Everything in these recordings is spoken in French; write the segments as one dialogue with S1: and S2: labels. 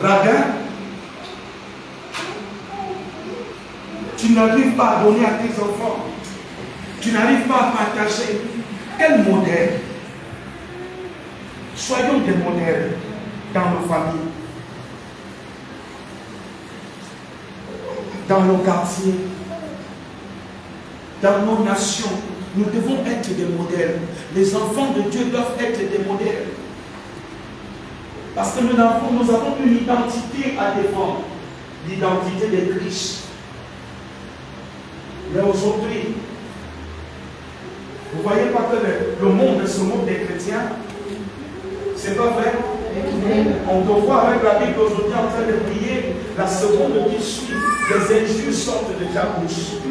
S1: radin, tu n'arrives pas à donner à tes enfants, tu n'arrives pas à partager. Quel modèle? Soyons des modèles dans nos familles, dans nos quartiers, dans nos nations. Nous devons être des modèles. Les enfants de Dieu doivent être des modèles. Parce que nous avons une identité à défendre, l'identité de Christ. Mais aujourd'hui, vous ne voyez pas que le monde se moque des chrétiens? C'est pas vrai? On doit voir avec la Bible aujourd'hui en train de prier, la seconde qui suit, les injures sortent de ta bouche.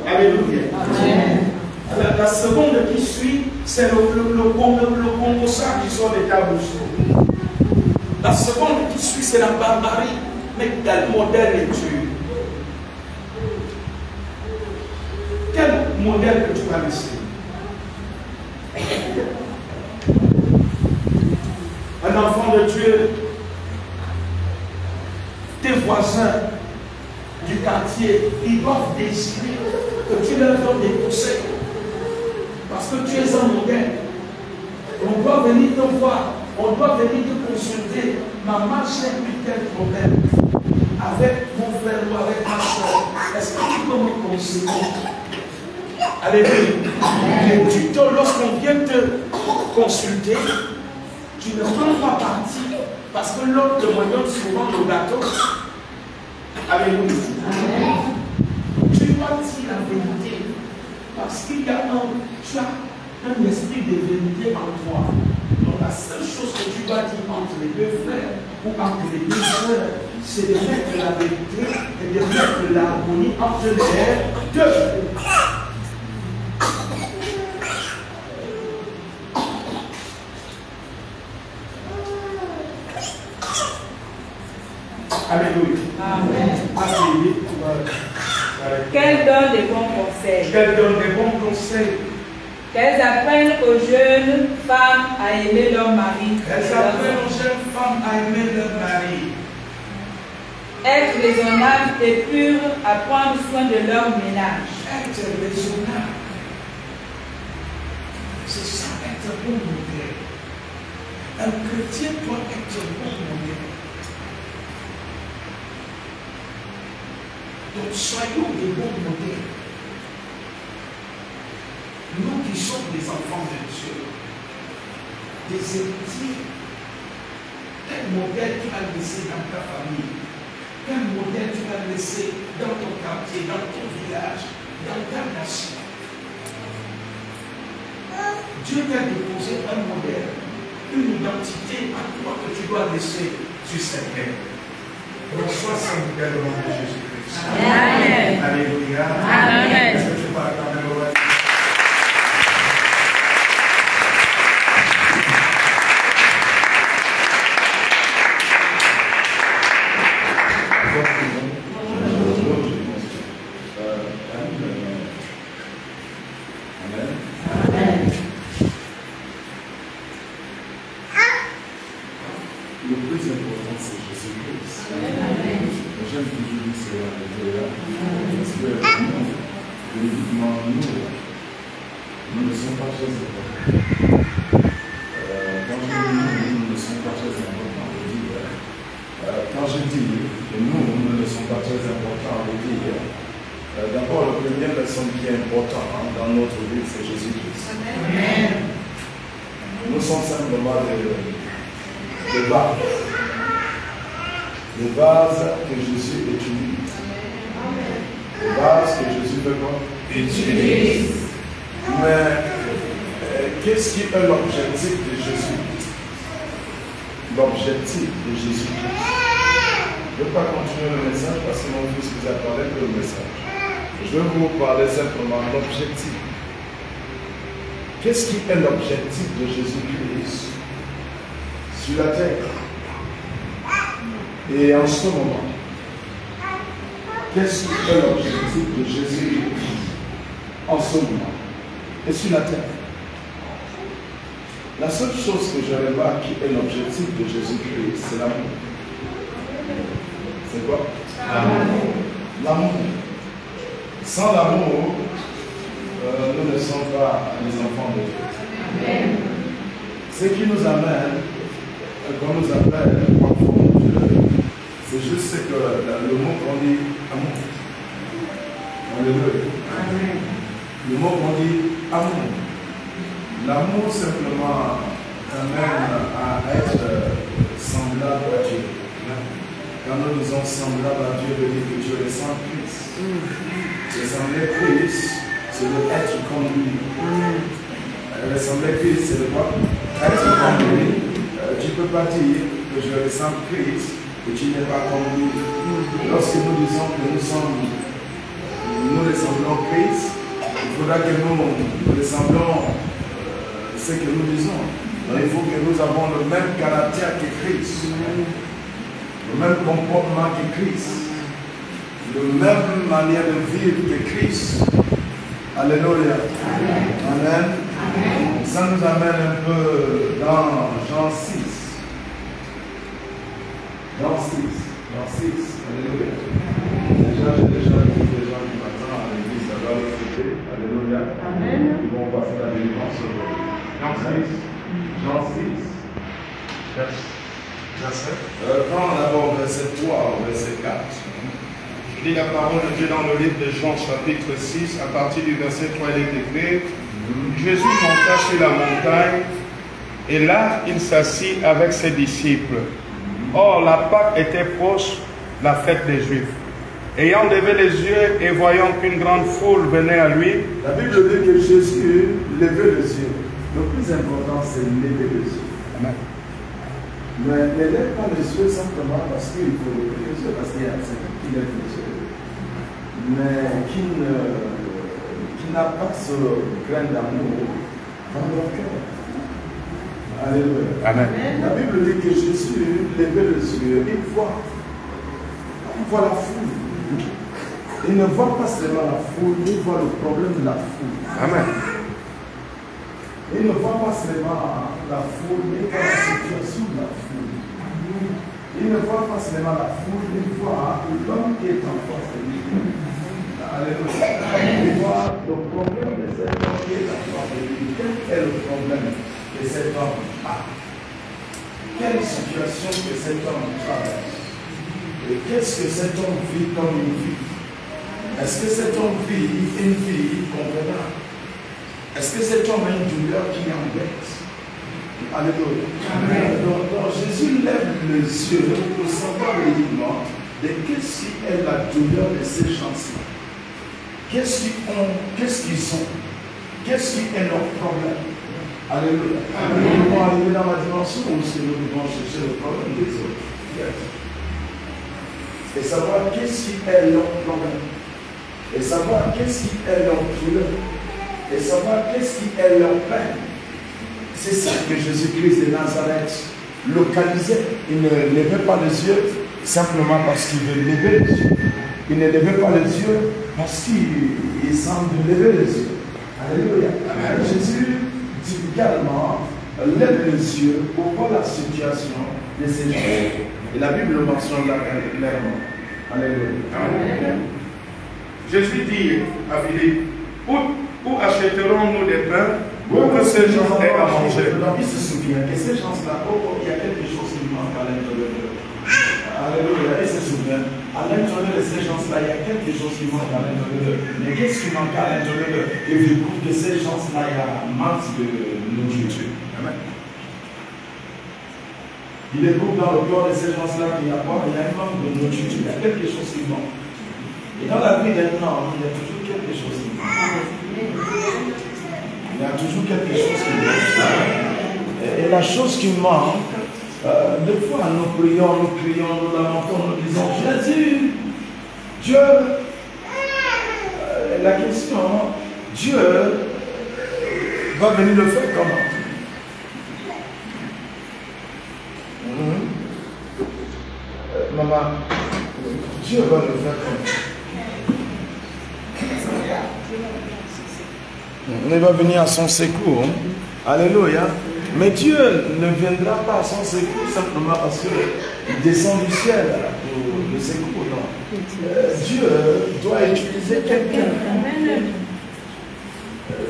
S1: Alléluia. Amen. La seconde qui suit, c'est le composant qui sort de ta bouche. La seconde qui suit, c'est la barbarie. Mais quel modèle es-tu? Quel modèle que tu vas laisser? Un enfant de Dieu, tes voisins du quartier, ils doivent désirer que tu leur donnes des conseils. Parce que tu es un modèle. On doit venir te voir, on doit venir te consulter. Maman, j'ai eu tel problème avec mon frère ou avec ma soeur. Est-ce que tu peux me conseiller? Alléluia. Et tu lorsqu'on vient te consulter, tu ne prends pas parti parce que l'autre te donne souvent le gâteau. Alléluia. Tu dois dire la vérité parce qu'il y a tu as un esprit de vérité en toi. Donc la seule chose que tu dois dire entre les deux frères ou entre les deux sœurs, c'est de mettre la vérité et de mettre l'harmonie entre les deux. Alléluia. Amen.
S2: Qu'elles donnent des bons conseils.
S1: Qu'elles donnent des bons conseils.
S2: Qu'elles apprennent aux jeunes femmes à aimer leur mari.
S1: Qu'elles apprennent aux jeunes femmes à aimer leur mari.
S2: Être raisonnable et pur à prendre soin de leur ménage.
S1: Être raisonnable. C'est ça, être un bon modèle. Un chrétien doit être un bon modèle. Donc soyons des bons modèles. Nous qui sommes des enfants de Dieu, des héritiers, quel modèle tu vas laisser dans ta famille? Quel modèle tu vas laisser dans ton quartier, dans ton village, dans ta nation? Dieu t'a déposé un modèle, une identité à toi que tu dois laisser sur cette terre. Reçois ce modèle au nom de Jésus-Christ.
S2: Amen.
S1: Alléluia.
S2: Amen.
S1: Est-ce que tu parles quand même au reste?
S3: Le plus important, c'est Jésus-Christ. J'aime toujours dire cela, parce que véritablement, nous ne sommes pas très importants. Quand je dis nous ne sommes pas très importants, quand je dis que nous ne sommes pas très importants, je veux dire, d'abord, la première personne qui est importante dans notre vie, c'est Jésus-Christ. Nous sommes simplement des bases. Les bases que Jésus utilise. Les bases que Jésus fait quoi? Utilise. Mais qu'est-ce qui est l'objectif de Jésus-Christ? L'objectif de Jésus-Christ. Je ne vais pas continuer le message parce que mon fils vous a parlé de le message. Je vais vous parler simplement de l'objectif. Qu'est-ce qui est l'objectif de Jésus-Christ sur la terre? Et en ce moment, qu'est-ce qui est l'objectif de Jésus-Christ en ce moment et sur la terre? La seule chose que je remarque qui est l'objectif de Jésus-Christ, c'est l'amour. C'est quoi? L'amour. Sans l'amour, nous ne sommes pas les enfants de Dieu. Ce qui nous amène, qu'on nous appelle enfants de Dieu, c'est juste que le mot qu'on dit amour. Alléluia. Le mot qu'on dit amour. L'amour simplement amène à être semblable à Dieu. Quand nous disons semblable à Dieu, veut dire que Dieu est sans Christ. Ressembler à Christ, c'est de être comme lui. Ressembler à Christ, c'est de quoi? Être comme lui. Tu ne peux pas dire que je ressemble à Christ et tu n'es pas comme lui. Lorsque nous disons que nous ressemblons à Christ, il faudra que nous ressemblons à ce que nous disons. Donc il faut que nous avons le même caractère que Christ. Le même comportement que Christ, la même manière de vivre que Christ. Alléluia. Amen. Ça nous amène un peu dans Jean 6. Jean 6. Alléluia. J'ai déjà vu des gens qui m'attendent à l'église, ça va le fêter. Alléluia. Amen. Ils vont passer la délivrance aujourd'hui. Jean 6. Prends d'abord verset 3 au verset 4.
S1: Je lis la parole de Dieu dans le livre de Jean chapitre 6, à partir du verset 3, il est écrit: Jésus monta sur la montagne, et là il s'assit avec ses disciples. Or la Pâque était proche, la fête des Juifs. Ayant levé les yeux et voyant qu'une grande foule venait à lui,
S3: la Bible dit que Jésus levait les yeux. Le plus important, c'est lever les yeux. Amen. Mais ne lève pas les yeux simplement parce qu'il faut lever les yeux, parce qu'il y a certains qui lèvent les yeux, mais qui n'a pas ce grain d'amour dans leur cœur. Alléluia.
S1: Amen.
S3: La Bible dit que Jésus levait les yeux, il voit la foule. Il ne voit pas seulement la foule, il voit le problème de la foule.
S1: Amen.
S3: Il ne voit pas seulement la foule, il voit la situation de la foule. Il ne voit pas seulement la foule, il voit l'homme qui est en face de lui. Alléluia. Il voit le problème de cet homme qui est en face de lui. Quel est le problème que cet homme a? Quelle situation que cet homme traverse? Et qu'est-ce que cet homme vit comme une vie? Est-ce que cet homme vit une vie convenable? Est-ce que cet homme a une douleur qui l'embête? Alléluia. Donc Jésus lève les yeux pour savoir réellement de qu'est-ce qui est la douleur de ces gens-là. Qu'est-ce qu'ils ont? Qu'est-ce qui est leur problème? Alléluia. Nous devons arriver dans la dimension où nous devons chercher le problème des autres. Et savoir qu'est-ce qui est leur problème. Et savoir qu'est-ce qui est leur douleur. Et savoir qu'est-ce qui est leur peine. C'est ça que Jésus-Christ de Nazareth localisait. Il ne levait pas les yeux simplement parce qu'il veut lever les yeux. Il ne levait pas les yeux parce qu'il semble lever les yeux. Alléluia. Jésus typiquement lève les yeux pour voir la situation de ces gens. Et la Bible le mentionne là clairement. Alléluia.
S1: Jésus dit à Philippe: Où achèterons-nous des pains pour que ces gens aient à manger?
S3: Il se souvient que ces gens-là, il y a quelque chose qui manque à l'intérieur d'eux. Alléluia, il se souvient. À l'intérieur de ces gens-là, il y a quelque chose qui manque à l'intérieur d'eux. Mais qu'est-ce qui manque à l'intérieur d'eux? Il découvre que ces gens-là, il y a un manque de nourriture. Amen. Il découvre dans le corps de ces gens-là qu'il y a quoi? Il y a un manque de nourriture. Il y a quelque chose qui manque. Et dans la vie d'un homme, il y a toujours quelque chose qui manque. Il y a toujours quelque chose qui manque. Et la chose qui manque, des fois nous prions, nous lamentons, nous disons: Jésus, Dieu, la question, Dieu va venir le faire comment? Maman, Dieu va le faire comment? Il va venir à son secours. Alléluia. Mais Dieu ne viendra pas à son secours simplement parce qu'il descend du ciel pour le secours. Non. Dieu doit utiliser quelqu'un.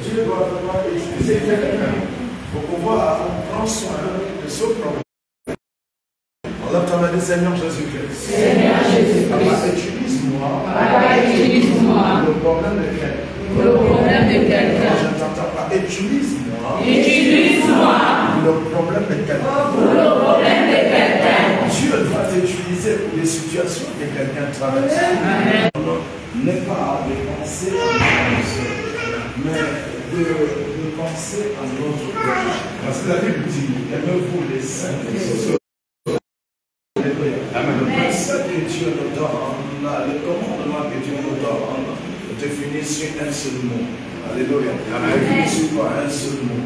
S3: Dieu doit vraiment utiliser quelqu'un pour pouvoir prendre soin de ce problème. On lève ta main, Seigneur Jésus-Christ. Seigneur Jésus-Christ. Utilise-moi. Le problème de quelqu'un. Je n'entends pas. Utilise-moi. Le problème de quelqu'un. Dieu doit t'utiliser pour les situations que quelqu'un traverse. N'est pas de penser à nous, mais de penser à notre Dieu. Parce que la Bible dit, aimez-vous les saints et les sociaux. Le seul que Dieu nous donne, le commandement que Dieu nous donne, définit sur un seul mot. Alléluia. Définit sur quoi? Un seul mot.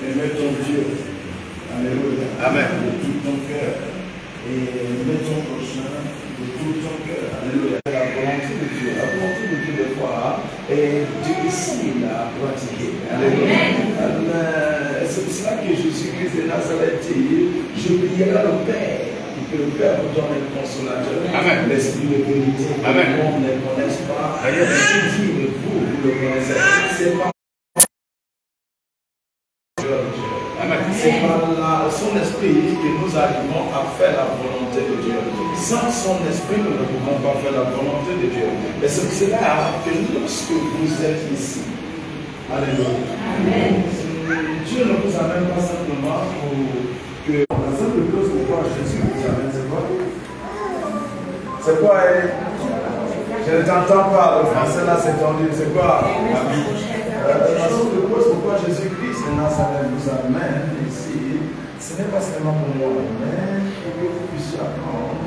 S3: Aimez ton Dieu. Alléluia. Amen. De tout ton cœur. Et mets ton prochain de tout ton cœur. Alléluia. La volonté de Dieu. La volonté de Dieu, des fois, est difficile à pratiquer. Alléluia. C'est pour cela que Jésus-Christ de Nazareth dit, je prierai le Père. Que le Père vous donne le consolateur, l'esprit de vérité, que le monde ne connaisse pas. C'est dit, mais vous le connaissez. C'est pas c'est par son esprit que nous arrivons à faire la volonté de Dieu. Sans son esprit, nous ne pouvons pas faire la volonté de Dieu. Et c'est pour cela que lorsque vous êtes ici, alléluia. Dieu ne vous amène pas simplement pour que la simple cause pourquoi Jésus vous amène, c'est quoi? C'est quoi? Je ne t'entends pas, le français là c'est tendu, c'est quoi? La simple cause pourquoi Jésus-Christ de Nazareth vous amène ici, ce n'est pas seulement pour moi, mais pour que vous puissiez apprendre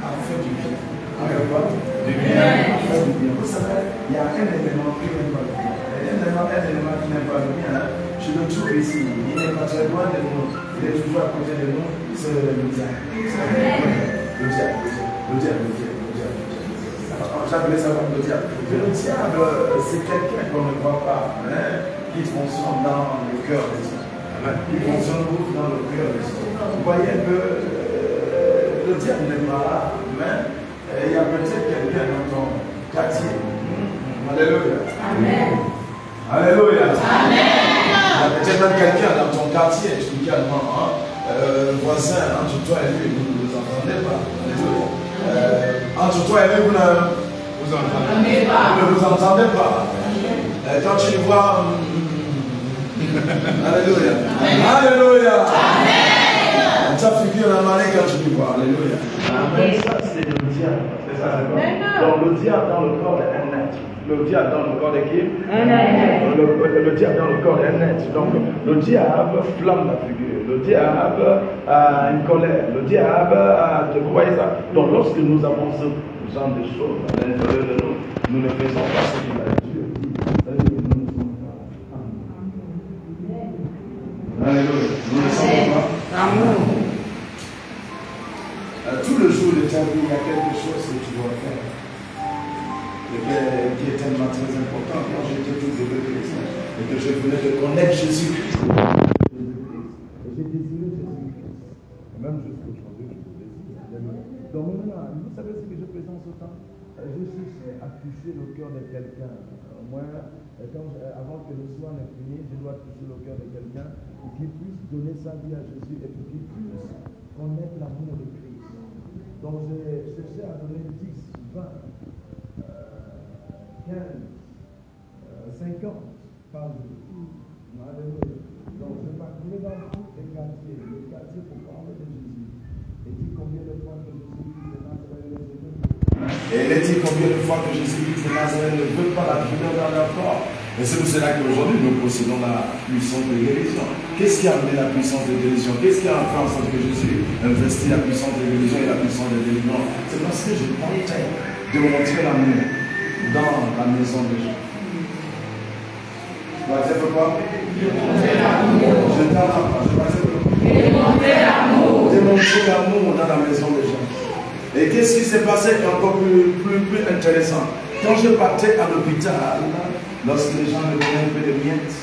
S3: à faire du bien. À faire quoi? Du bien. À faire du bien. Vous savez, il y a un élément qui n'aime pas le bien. Un élément qui n'aime pas le bien, je le trouve ici. Il n'est pas très loin de nous. Il est toujours à côté de nous. C'est le diable. Le diable. J'appelais ça comme le diable. Le diable, c'est quelqu'un qu'on ne voit pas, hein, qui fonctionne dans le cœur des hommes. Il fonctionne beaucoup dans le cœur des hommes. Vous voyez que le diable n'est pas là, mais il y a peut-être quelqu'un dans ton quartier. Alléluia. Amen. Alléluia. Amen. Il y a peut-être même quelqu'un dans ton quartier, spécialement, voisin, entre toi et lui, vous ne vous entendez pas. Alléluia. Entre toi et lui, vous ne vous entendez pas. Quand tu le vois, alléluia. Alléluia. Amen. Ça figure la manière quand tu le vois. Alléluia. Amen. Ça, c'est le diable. C'est ça, c'est quoi? Donc, le diable dans le corps est un être. Le diable dans le corps de qui? Le diable dans le corps est un être. Donc, le diable flamme la figure. Le diable a une colère. Le diable a. Vous voyez ça? Donc, lorsque nous avons ce genre de choses à l'intérieur de nous, nous ne faisons pas ce qu'il a dit. Alléluia. Nous ne sommes pas. Amour. Tout le jour de ta vie, il y a quelque chose que tu dois faire. Qui est tellement très important. Quand j'étais tout début de chrétien et que je venais de connaître Jésus-Christ. Et j'ai désiré Jésus-Christ. Et même jusqu'aujourd'hui, je le désire. Donc maintenant, vous savez ce que je faisais en ce temps? Je cherchais à toucher le cœur de quelqu'un. Moi, avant que le soir n'ait fini, je dois toucher le cœur de quelqu'un pour qu'il puisse donner sa vie à Jésus et pour qu'il puisse connaître l'amour de Christ. Donc j'ai cherché à donner 10, 20, 15, 50 par jour. Donc je parcourais dans tous les quartiers pour parler de Jésus. Et dit combien de fois que Jésus-Christ de Nazareth les aimait. Et il a dit combien de fois que Jésus-Christ de Nazareth ne veut pas la douleur dans leur corps. Et c'est pour cela qu'aujourd'hui nous possédons la puissance de guérison. Qu'est-ce qui a amené la puissance de guérison? Qu'est-ce qui a fait en sorte que Jésus investit la puissance de guérison et la puissance de délivrance? C'est parce que je tentais de montrer l'amour dans la maison des gens. Vous voyez pourquoi? Démontrer l'amour. Je t'entends pas. Je vois démontrer l'amour. Démontrer l'amour dans la maison des gens. Et qu'est-ce qui s'est passé encore plus intéressant? Quand je partais à l'hôpital, lorsque les gens me donnaient un peu de miettes,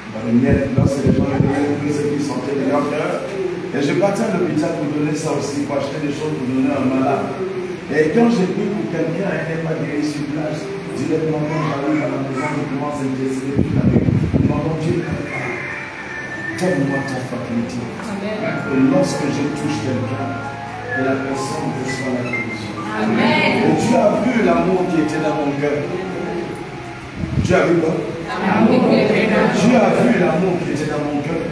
S3: dans les miettes, lorsque les gens me donnaient tous ceux qui sentaient de leur cœur. Et je partais à l'hôpital pour donner ça aussi, pour acheter des choses pour donner à un malade. Et quand j'ai pris pour quelqu'un et n'est pas guéri sur place, directement quand j'arrive à la maison, je commence à me décider toute la nuit. Je m'en Dieu, donne-moi ta faculté. Et lorsque je touche quelqu'un, que la personne reçoit la guérison. Et tu as vu l'amour qui était dans mon cœur. Tu as vu quoi? Tu as vu l'amour qui était dans mon cœur.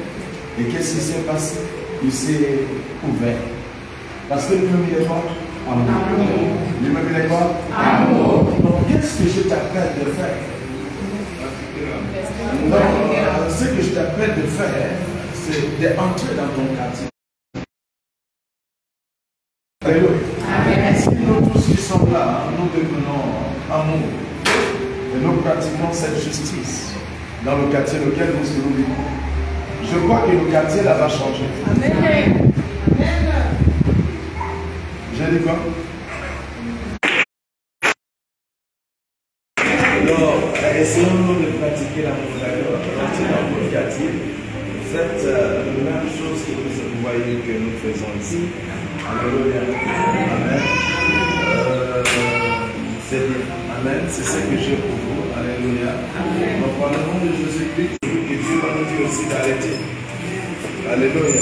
S3: Et qu'est-ce qui s'est passé? Il s'est ouvert. Parce que lui-même il est quoi? Amour. Lui-même il est quoi? Amour. Donc qu'est-ce que je t'appelle de faire? Donc, ce que je t'appelle de faire, c'est d'entrer dans ton quartier. Alléluia. Si nous tous qui sommes là, nous devenons amour. Et nous pratiquons cette justice dans le quartier lequel nous vivons. Je crois que le quartier là va changer. Amen. J'ai dit quoi? Alors, essayons de pratiquer l'amour dans notre quartier. Faites la même chose que vous voyez que nous faisons ici. Alléluia. Amen. C'est bien. Amen. C'est ce que j'ai pour vous. Alléluia. Donc, par le nom de Jésus-Christ, que Dieu va nous dire aussi d'arrêter. Alléluia.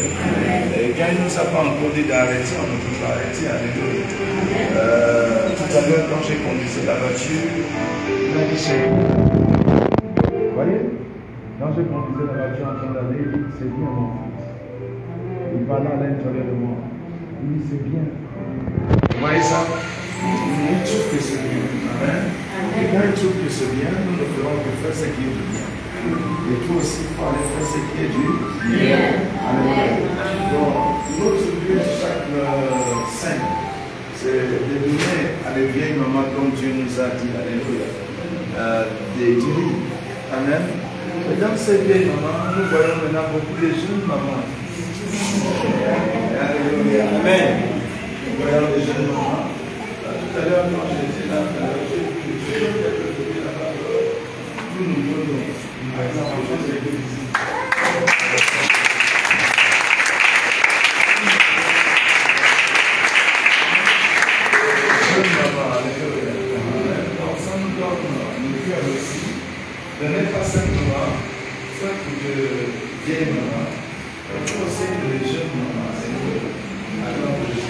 S3: Et quand il ne nous a pas encore dit d'arrêter, on ne peut pas arrêter. Alléluia. Tout à l'heure, quand j'ai conduit la voiture, il a dit c'est. Vous voyez? Quand j'ai conduit la voiture en train d'aller, il dit c'est bien mon fils. Il parlait à l'intérieur de moi. Il dit c'est bien. Vous voyez ça? Il trouve que c'est bien. Amen. Et quand il trouve que c'est bien, nous ne ferons que faire ce qui est bien. Et toi aussi, il faut aller faire ce qui est du bien. Alléluia. Donc, notre but chaque saint, c'est de donner à des vieilles mamans comme Dieu nous a dit. Alléluia. Des riz. Amen. Et dans ces vieilles mamans, nous voyons maintenant beaucoup de jeunes mamans. Alléluia. Amen. Nous voyons des jeunes mamans. Tout à l'heure, quand j'étais là, j'ai vu la parole. Tout nous donnons. Par exemple, je sais que ici. Jeune maman, alléluia. Donc, ça nous donne une cœur aussi. Ce n'est pas simplement faire pour de vieilles mamans, mais aussi pour les jeunes mamans. Alors, je sais.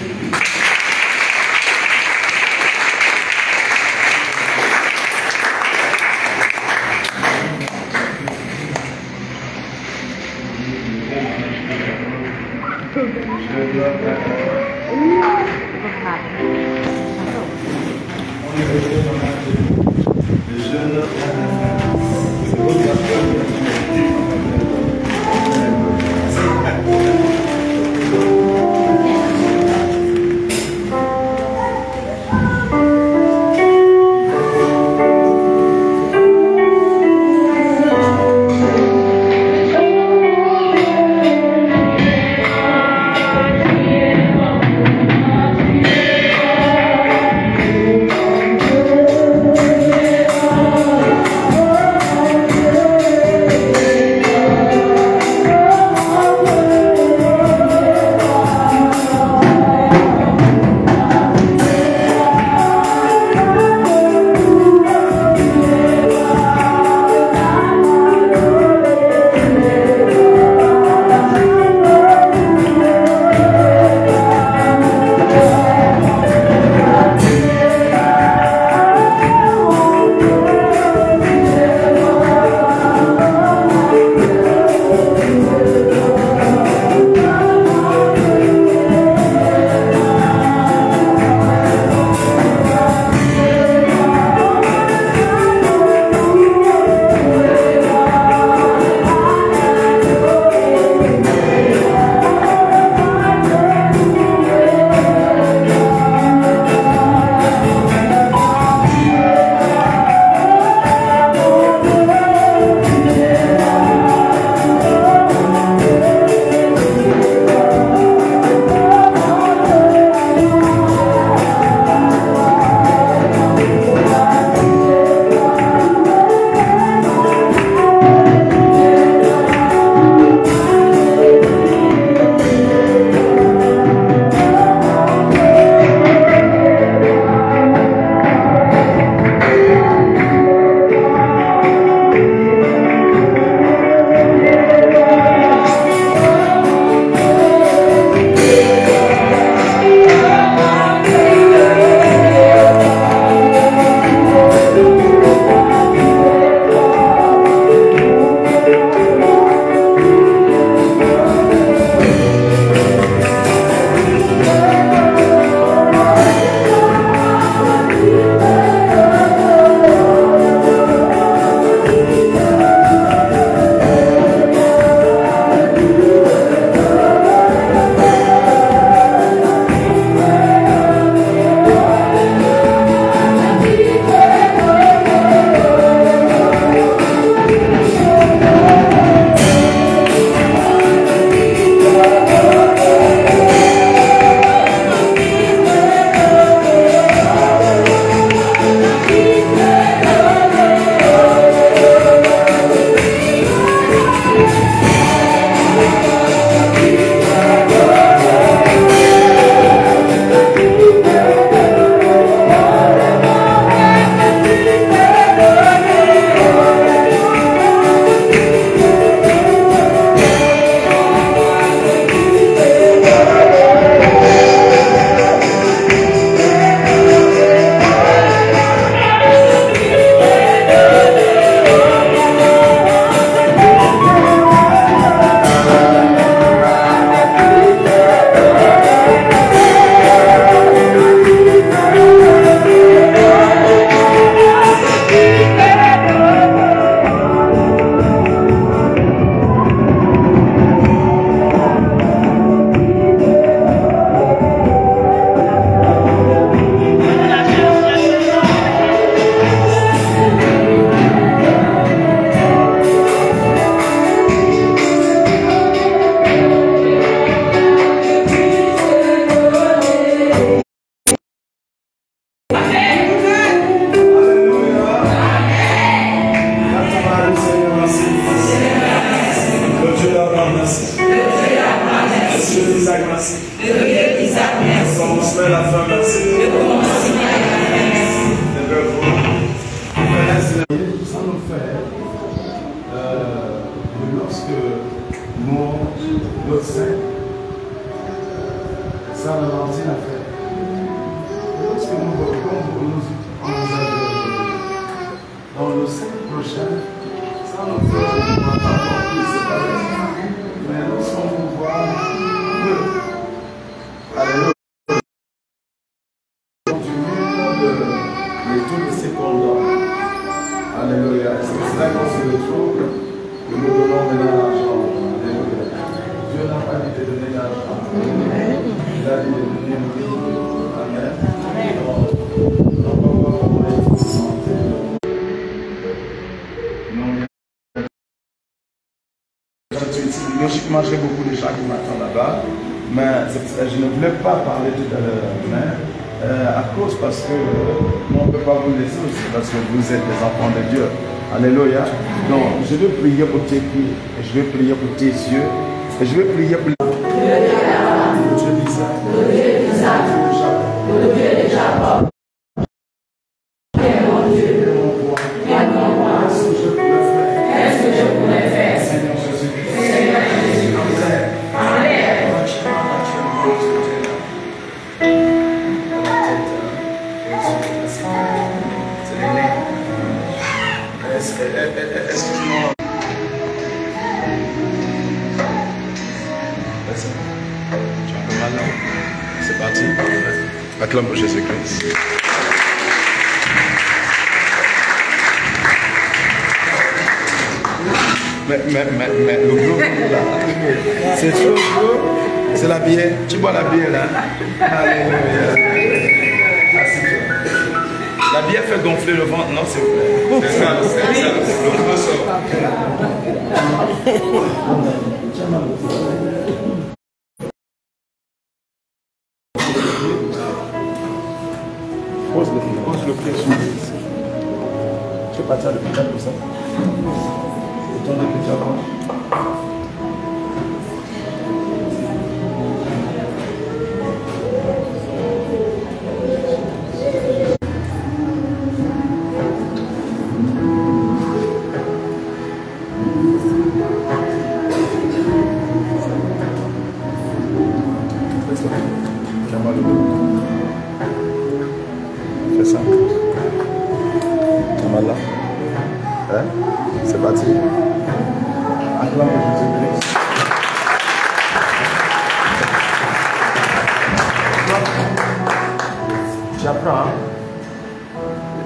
S1: Dieu d'Abraham, merci. Le Dieu d'Isaac, merci. Le commencement et la fin, merci.
S3: Ça nous fait lorsque notre Saint, ça Valentine a fait. Lorsque nous dans le 5 prochain, ça nous fait mais lorsqu'on vous voit, alléluia. Les tours de ces combats. Alléluia. C'est là qu'on se retrouve. Nous nous donnons maintenant l'argent. Alléluia. Dieu n'a pas dit de donner l'argent. Il a dit de donner le vie. Amen. Logiquement, j'ai beaucoup de gens qui m'attendent là-bas, mais je ne voulais pas parler tout à l'heure, à cause parce que on ne peut pas vous laisser aussi, parce que vous êtes des enfants de Dieu. Alléluia. Donc, je vais prier pour tes pieds, et je vais prier pour tes yeux, et je vais prier pour le Dieu d'Isaac, le Dieu de Jacob. Qu'est-ce que je pourrais faire? Seigneur Jésus-Christ. Excuse-moi. Tu as un peu mal là? C'est parti. Acclame pour Jésus-Christ. Mais le gros là, c'est trop gros. C'est la bière. Tu bois la bière là. Alléluia. La bière fait gonfler le ventre, non, s'il vous plaît. C'est ça, le gros sort. Pose le pied sur le pied. Je vais partir le pied comme ça. Et tourne le pied avant. Fais ça. Voilà. Hein? C'est parti. Acclame Jésus-Christ. J'apprends. Hein?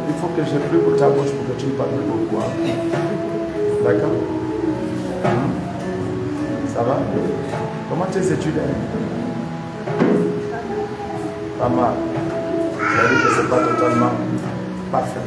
S3: Il faut que je prie pour ta bouche pour que tu me parles beaucoup. Hein? D'accord? Ça va? Comment tes études? Pas mal. C'est-à-dire que ce n'est pas totalement parfait.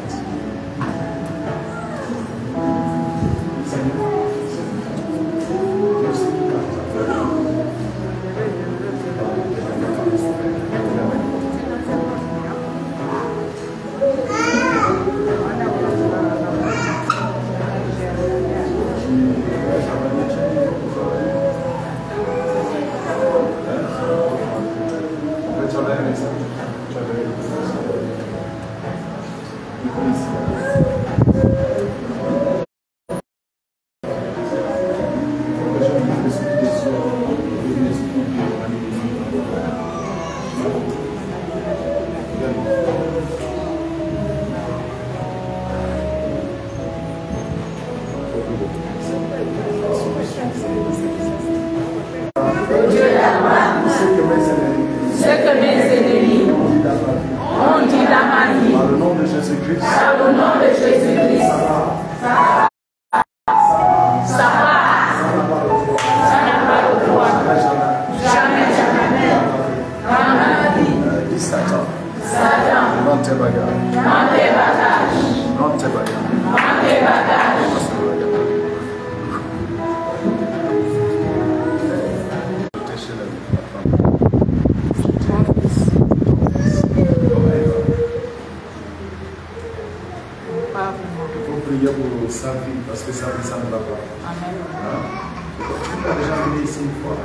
S4: Priez pour sa vie, parce que sa vie, ça ne va pas. Amen. Hein?
S3: tu as déjà venu ici une fois.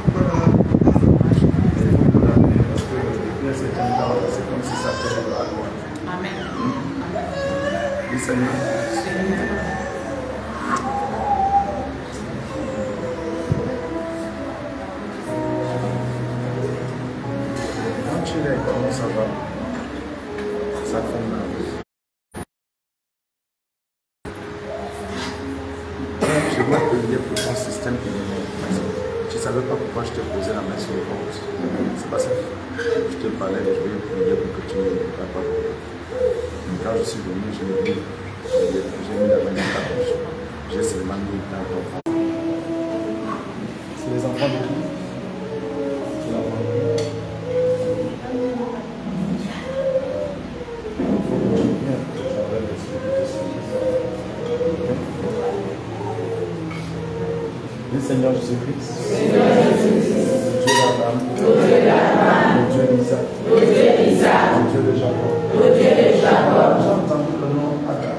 S3: Il faut nous l'amener parce que depuis un certain temps, c'est comme si ça fait de la loi.
S2: Amen.
S3: Oui, Seigneur. Quand tu es, comment ça va? Ça fait mal. Je dois te dire pour ton système immunitaire. Tu ne savais pas pourquoi je te posais la main sur le ventre. C'est pas ça. Je te parlais et je voulais prier pour que tu ne pas pour toi. Quand je suis venu, j'ai mis la main dans ta bouche. J'ai seulement mis ta enfant. C'est les enfants de qui? C'est l'enfant de qui? Il faut que tu viennes, que j'enlève l'esprit de Saint-Jésus. Le Seigneur Jésus-Christ, Dieu d'Abraham, le Dieu d'Isaac, le Dieu de Jacob, j'ai entendu le nom Adam.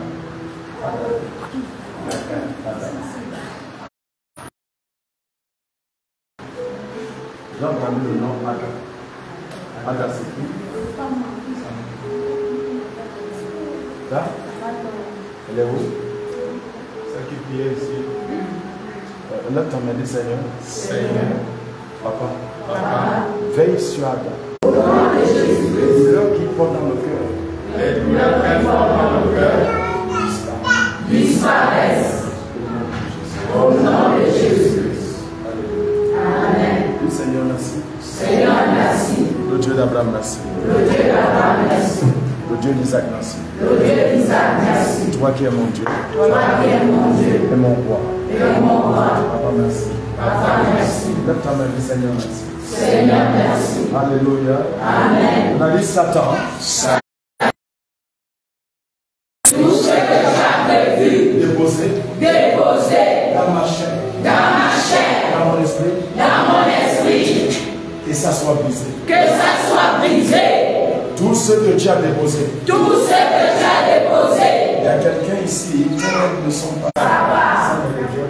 S3: J'ai entendu le nom Adam. Adam, c'est qui? Là? Elle est où? Celle qui priait ici. Lève ta main, dis Seigneur. Seigneur. Papa. Veille sur Adam. Au nom de Jésus. Les douleurs qui portent dans le cœur. Les douleurs qui portent dans le cœur. Disparaissent. Au nom de Jésus. Amen. Dis Seigneur, merci. Seigneur, merci. Le Dieu d'Abraham, merci. Le Dieu d'Abraham, merci. Le Dieu d'Isaac, merci. Le Dieu d'Isaac, merci. Toi qui es mon Dieu. Toi qui es mon Dieu. Et mon roi. Et mon roi. Papa, merci. Papa, merci. Lève ta main, dis Seigneur, merci. Seigneur, merci. Alléluia. Amen. On a dit Satan. Tout ce que j'avais vu. Déposé. Dans ma chair. Dans mon esprit. Que ça soit brisé. Tout ce que tu as déposé. Il y a quelqu'un ici qui ne sont pas. Ça ne devient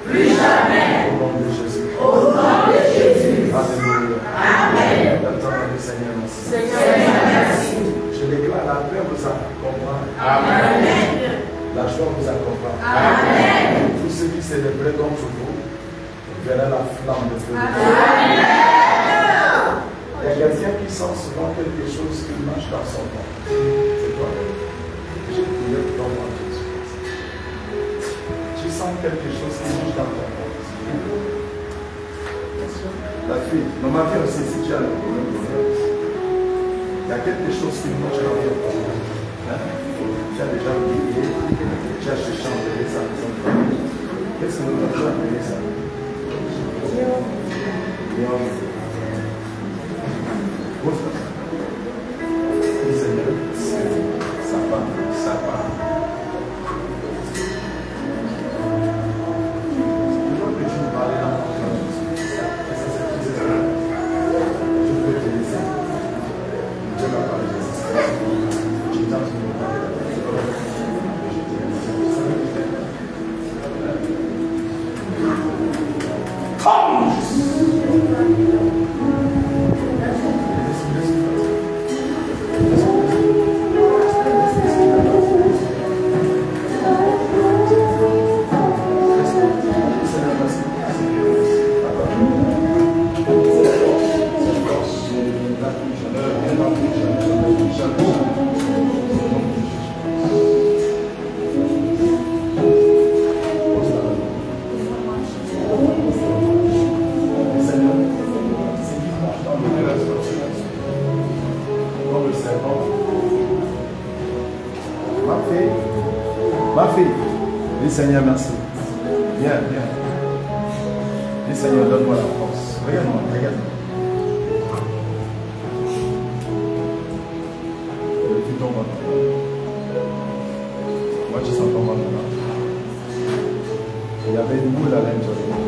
S3: plus jamais. Au nom de Jésus. Alléluia. Amen. Seigneur, merci. Je déclare la paix vous accompagne. Amen. La joie vous accompagne. Amen. Tous ceux qui célèbrent contre vous verront la flamme de feu. Amen. Il y a quelqu'un qui sent souvent quelque chose qui marche dans son corps. C'est toi. J'ai prié pour ton nom, Jésus. Tu sens quelque chose qui marche dans ton corps. La fille, maman vient aussi si tu as le problème. Il y a quelque chose qui marche dans ton corps. Tu as déjà oublié, tu as cherché à enlever ça. Qu'est-ce que nous avons appelé ça? Seigneur, ça part. Je veux que tu nous parles dans ton cœur. Je peux te laisser. Dieu m'a parlé de Jésus. Je t'en prie. Ma fille, dis Seigneur merci. Viens. Dis Seigneur, donne-moi la force. Regarde-moi. Depuis ton ventre. Moi, tu sens ton ventre là. Il y avait une boule à l'intérieur.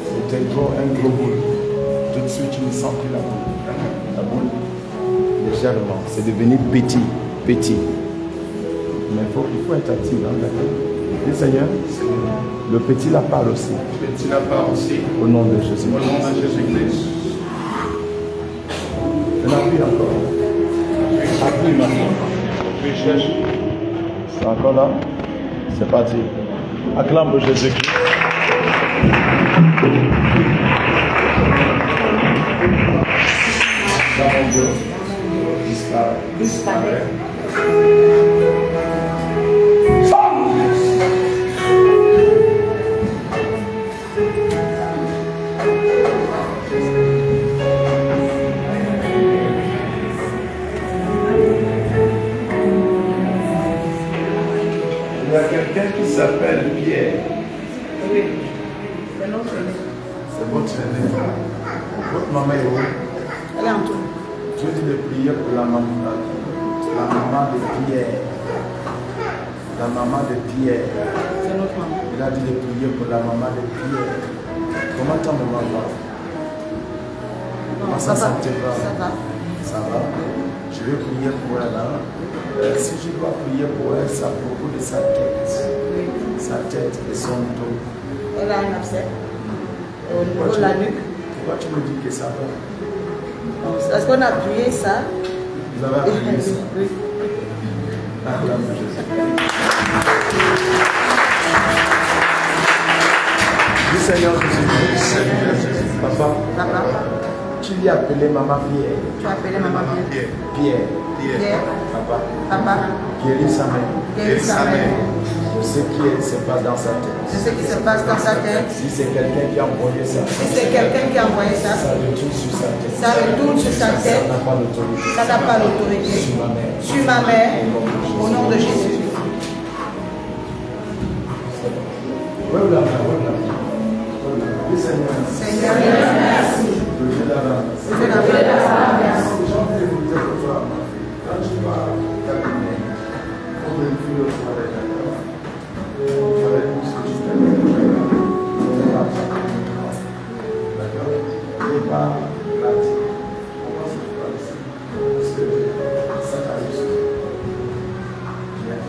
S3: C'était un gros boule. Tout de suite, tu ne sens plus la boule. La boule, légèrement. C'est devenu petit. Mais il faut être actif, hein, d'accord? Dis Seigneur, le petit la parle aussi.
S1: Le petit la parle aussi.
S3: Au nom de Jésus.
S1: Au nom de Jésus-Christ.
S3: On appuie encore. Appuie maintenant.
S1: Puis cherche.
S3: C'est encore là. C'est parti. Acclame pour Jésus-Christ. Dans mon Dieu. Disparaît. Il y a quelqu'un qui s'appelle Pierre.
S2: Oui. C'est notre aîné.
S3: C'est votre aîné. Votre maman est où?
S2: Elle est en tout.
S3: Tu dis de prier pour la maman de Pierre. La maman de Pierre.
S2: C'est notre maman.
S3: Il a dit de prier pour la maman de Pierre. Comment ta maman va?
S2: Non,
S3: ça
S2: va.
S3: va?
S2: Ça va.
S3: Ça va? Je vais prier pour elle. Hein? Si je dois prier pour elle, c'est à propos de sa tête.
S2: Oui.
S3: Sa tête et son dos.
S2: Elle a un abcès. Au niveau de la nuque.
S3: Pourquoi tu me dis que ça va?
S2: Parce qu'on a appuyé ça.
S3: Vous avez appuyé ça?
S2: Oui.
S3: Acclame Jésus. Dis Seigneur Jésus. Papa.
S2: Papa.
S3: Tu lui as appelé maman Pierre.
S2: Tu as appelé maman Pierre.
S3: Pierre.
S2: Pierre.
S3: Papa.
S2: Papa.
S3: Guéris sa main.
S2: Guéris sa main.
S3: Je sais qui se passe dans sa tête.
S2: Je sais ce qui se passe dans sa tête.
S3: Si c'est quelqu'un qui a envoyé ça.
S2: Si c'est quelqu'un qui a envoyé ça.
S3: Ça retourne sur sa tête.
S2: Ça retourne sur sa tête.
S3: Ça n'a pas l'autorité.
S2: Ça n'a pas l'autorité.
S3: Sur ma mère.
S2: Sur ma mère. Au nom de Jésus.
S3: Voilà. Seigneur.
S2: Seigneur, merci.
S3: Je l'avance.
S2: Je l'avance.
S3: J'ai envie de vous dire pour toi, ma fille. Quand tu vas terminer, on vérifie le soirée, d'accord? Il fallait tout ce que tu fais. D'accord? Et pas là. On va se faire ici. Parce que ça t'arrive souvent. Bien.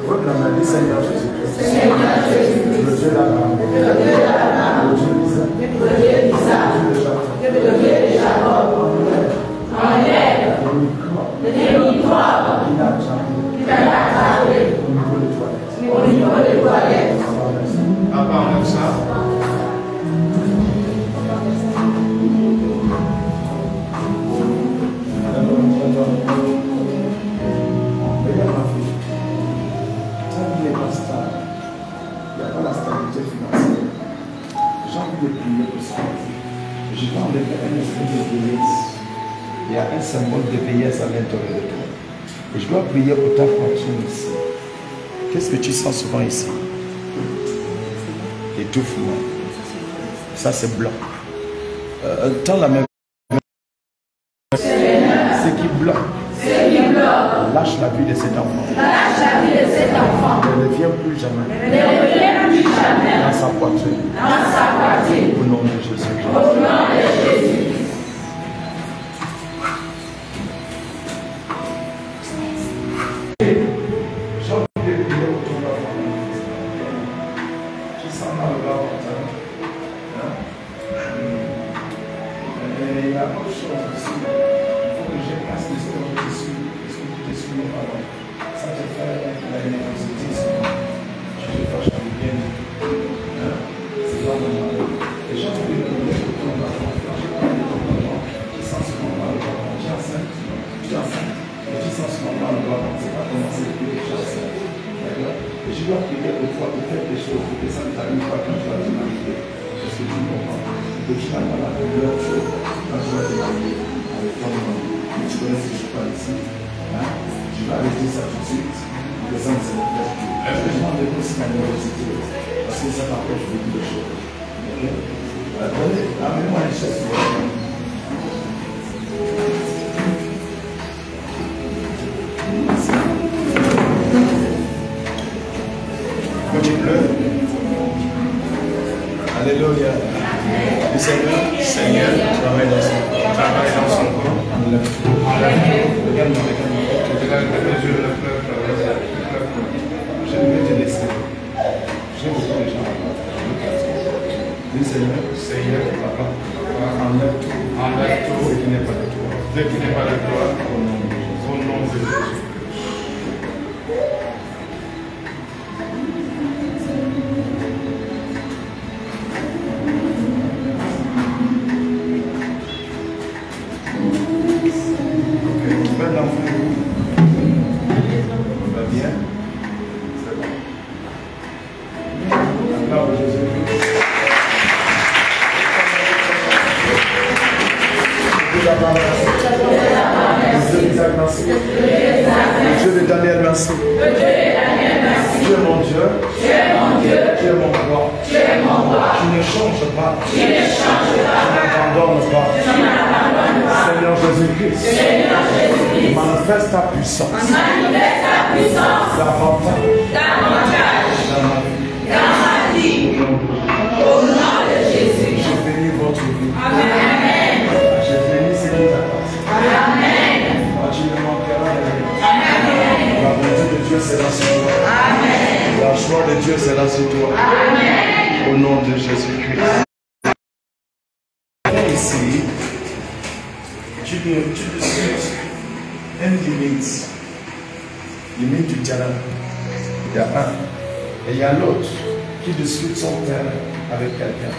S3: Votre nom est Seigneur Jésus-Christ.
S2: Seigneur Jésus-Christ.
S3: Le Dieu d'Abraham. Le Dieu d'Isaac.
S2: Le Dieu de Jacob. Enlève les microbes qui t'a attrapé au niveau des toilettes.
S1: À part de ça.
S3: Regarde ma fille. Ta vie n'est pas stable. Il n'y a pas la stabilité financière. J'ai envie de prier pour ça. Je vais enlever un esprit de vieillesse. Il y a un symbole de vieillesse à l'intérieur de toi. Et je dois prier pour ta poitrine ici. Qu'est-ce que tu sens souvent ici? Étouffement. Ça c'est blanc. Tends la main. Ce qui bloque. Lâche la vie de cet enfant. Ne reviens plus jamais. Dans sa poitrine. Au nom de Jésus. J'ai envie de prier autour de la famille. Tu sens mal là, il y a autre chose aussi. Il faut que je casse l'histoire de Jésus. Est-ce que tu te souviens, pardon? Ça te fait la nervosité. Je te fâche à bien. C'est pas normal. Et j'ai envie de prier pour ton enfant. Quand je parle de ton enfant, tu sens ce moment là. Tu es enceinte. Et tu sens ce moment là. C'est pas commencer à prier, tu es enceinte. D'accord? Et je dois prier pour toi pour quelque chose pour que ça ne t'arrive pas quand tu vas te marier. Parce que tu comprends. Que tu n'as pas la douleur quand tu vas te marier avec ton homme. Tu connais ce que je parle ici. Je vais arrêter ça tout de suite. Que ça ne se répète plus. Je demande de plus ma nervosité. Parce que ça m'empêche beaucoup de choses. Amène-moi une chaise. Quand tu pleures, alléluia. Le Seigneur, travaille dans son corps. merci. Le Dieu de Daniel, merci. Tu es mon Dieu. Tu es mon roi. Tu ne changes pas. Tu n'abandonnes pas. Seigneur Jésus-Christ, manifeste ta puissance. Davantage dans ma vie. Au nom de Jésus. Je bénis votre vie.
S2: Amen.
S3: Je bénis ce qui t'appartient.
S2: Amen.
S3: Tu ne manqueras rien.
S2: Amen.
S3: La bonté de Dieu sera sur toi.
S2: Amen.
S3: La joie de Dieu sera sur toi.
S2: Amen.
S3: Au nom de Jésus-Christ. Ici, tu discutes une limite du terrain. Il y a un. Et il y a l'autre qui discute son terrain avec quelqu'un.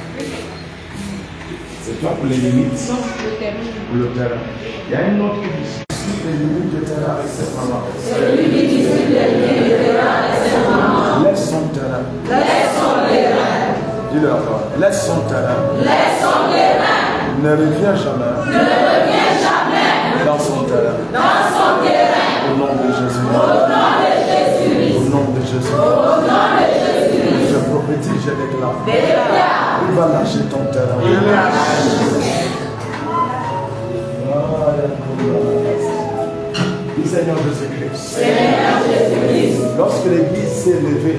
S3: C'est toi pour les limites. Pour le terrain. Il y a un autre qui discute les limites du terrain avec cette maman. Laisse son terrain. Dis-leur encore. Laisse son terrain. Ne reviens jamais. Dans son terrain. Au nom de Jésus. Au nom de Jésus. Je prophétise, je déclare. Il va lâcher ton terrain. Dis Seigneur Jésus-Christ. Lorsque l'église s'est levée,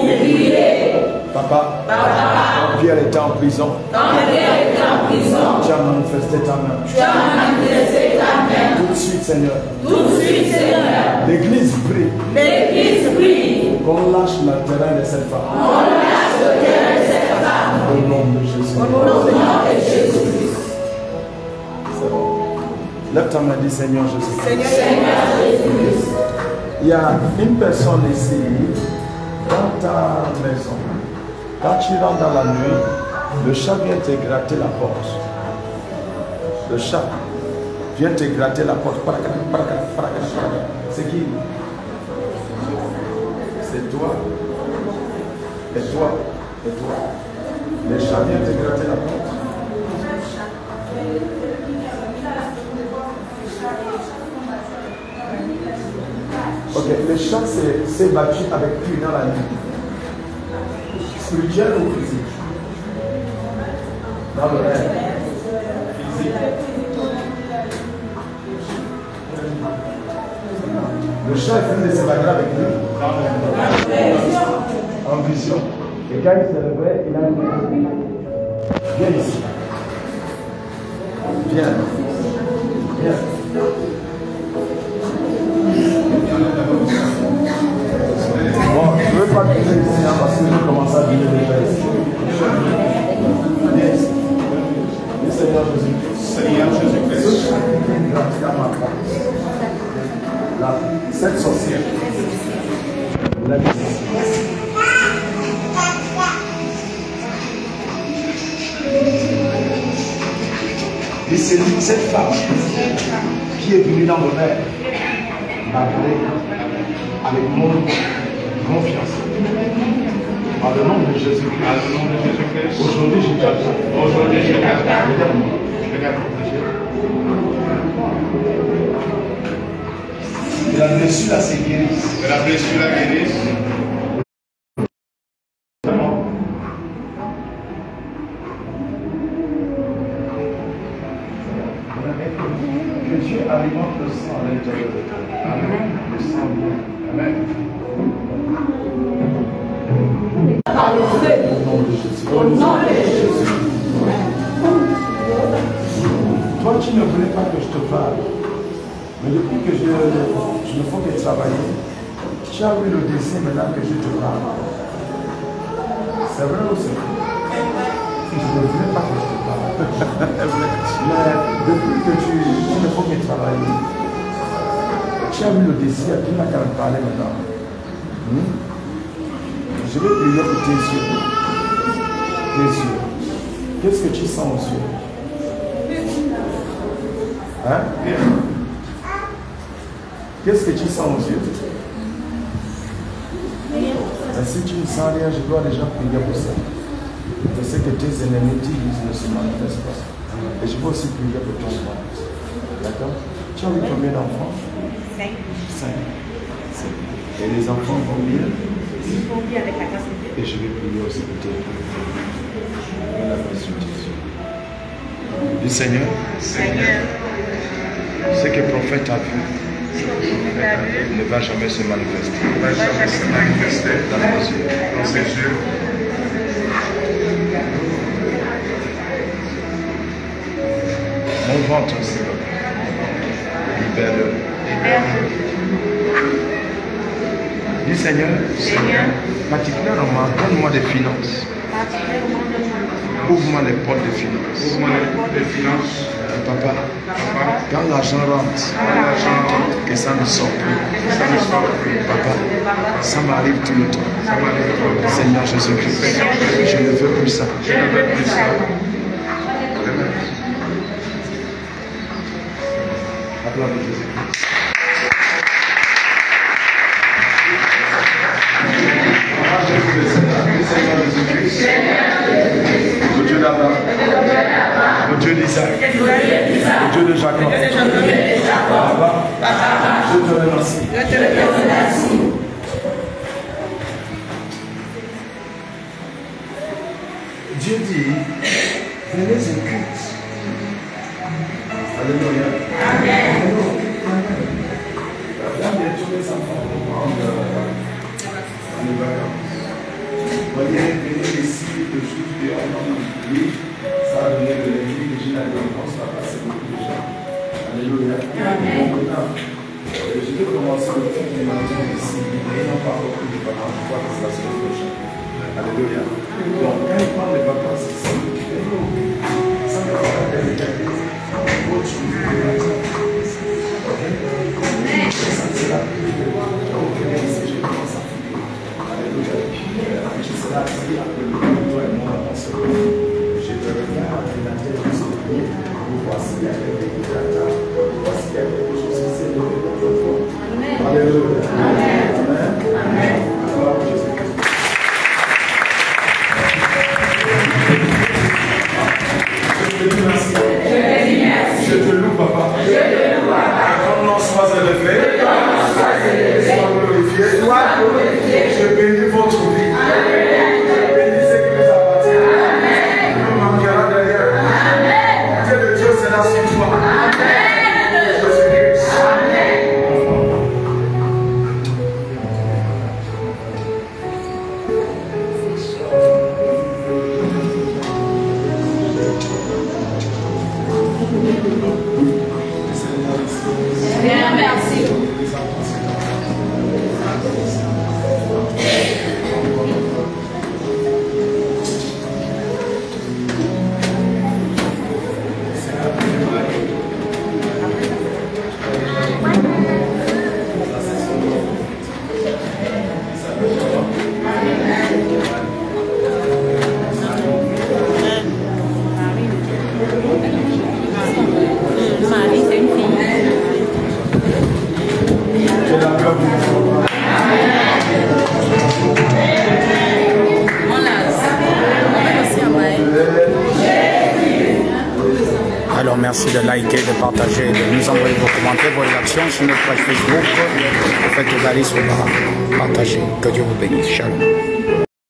S3: priez. Papa, quand Pierre était en prison, tu as manifesté ta main. Tout de suite, Seigneur. L'église prie. Qu'on lâche le terrain de cette femme. Au nom de Jésus. C'est bon. Lève ta main, dis Seigneur Jésus. Il y a une personne ici, dans ta maison. Quand tu rentres dans la nuit, le chat vient te gratter la porte. Le chat vient te gratter la porte. C'est qui? C'est toi. Et toi. Et toi. Le chat vient te gratter la porte. Ok, le chat s'est battu avec lui dans la nuit. Spirituel ou physique? Dans le rêve. Physique. Le chat est venu de se battre avec lui. En vision. Et quand il se levait, il a une... Viens ici. Viens. Viens. Bon, je ne veux pas que tu ici parce que je commence à venir déjà ici. Viens ici. Viens Seigneur Jésus-Christ. Seigneur Jésus-Christ. Cette sorcière. La et c'est cette femme qui est venue dans le rêve m'appeler avec mon confiance. Par le nom de Jésus-Christ. Aujourd'hui, je capte. Et la blessure là, c'est guérisse. La blessure là, guérisse. Que Dieu alimente le sang à l'intérieur de toi. Amen. Le sang bien. Amen. Par le feu. Au nom de Jésus. Au nom de Jésus. Toi, tu ne voulais pas que je te parle. Mais depuis que je ne fais que travailler, tu as eu le désir maintenant que je te parle. C'est vrai ou c'est faux? Je ne voulais pas que je te parle. Mais depuis que tu ne fais que travailler, tu as eu le désir, tu n'as qu'à me parler maintenant. Je vais prier pour tes yeux. Tes yeux. Qu'est-ce que tu sens aux yeux? Hein? Qu'est-ce que tu sens aux yeux? Et si tu ne sens rien, je dois déjà prier pour ça. Je sais que tes ennemis disent ne se manifestent pas. Et je vais aussi prier pour ton enfant. D'accord? Tu as eu combien d'enfants?
S2: 5.
S3: 5. Et les enfants vont bien?
S2: Ils vont bien avec la grâce de Dieu.
S3: Et je vais prier aussi pour toi. Dans la grâce de Jésus. Du Seigneur,
S2: Seigneur,
S3: ce que le prophète a vu ne va jamais se manifester dans ses yeux. Mon ventre aussi, libère-le. Dis Seigneur, particulièrement, donne-moi des finances. Ouvre-moi les portes de finances. Papa, quand l'argent rentre, que ça ne sort plus. Papa, ça m'arrive tout le temps. Seigneur Jésus-Christ, je ne veux plus ça. Applaudissez Jésus-Christ. Seigneur Jésus-Christ, le Dieu d'Abraham, le Dieu d'Isaac, le Dieu de Jacob. Papa, je te remercie. Dieu dit, venez et culte. Alléluia. Amen. Tous les enfants vont prendre les vacances. Voyez, venez ici, le jour de oui, ça a donné de l'église, j'ai la réponse, ça va passer beaucoup de gens. Alléluia. Amen. Je vais commencer le temps du matin ici, mais non pas beaucoup de vacances, je crois que c'est la semaine prochaine. Alléluia. Donc, quand ils prennent les vacances ici, ça ne va pas être regardé. Votre jour de matin. Ok? Ça sera plus de donc, ici, je commence à finir. Alléluia. Je serai assis après le temps, toi et moi, on se retrouve. Je te regarde et la tête de ce pied. Vous voici, il y a quelque chose vous voici, il y a quelque chose qui s'est levé dans votre foi. Alléluia. Amen. Amen. Alors, Jésus-Christ. Je te loue, papa. Ton nom soit élevé. Sois glorifié. Je bénis votre vie. Je bénis ce qui vous appartient. Il ne manquera de rien. Dieu de Dieu sera sur toi. Jésus-Christ.
S2: Bien, merci.
S4: Marie, c'est une fille.
S5: Alors merci de liker, de partager, de nous envoyer vos commentaires, vos réactions sur notre page Facebook. Faites également sur partager. Que Dieu vous bénisse. Shalom.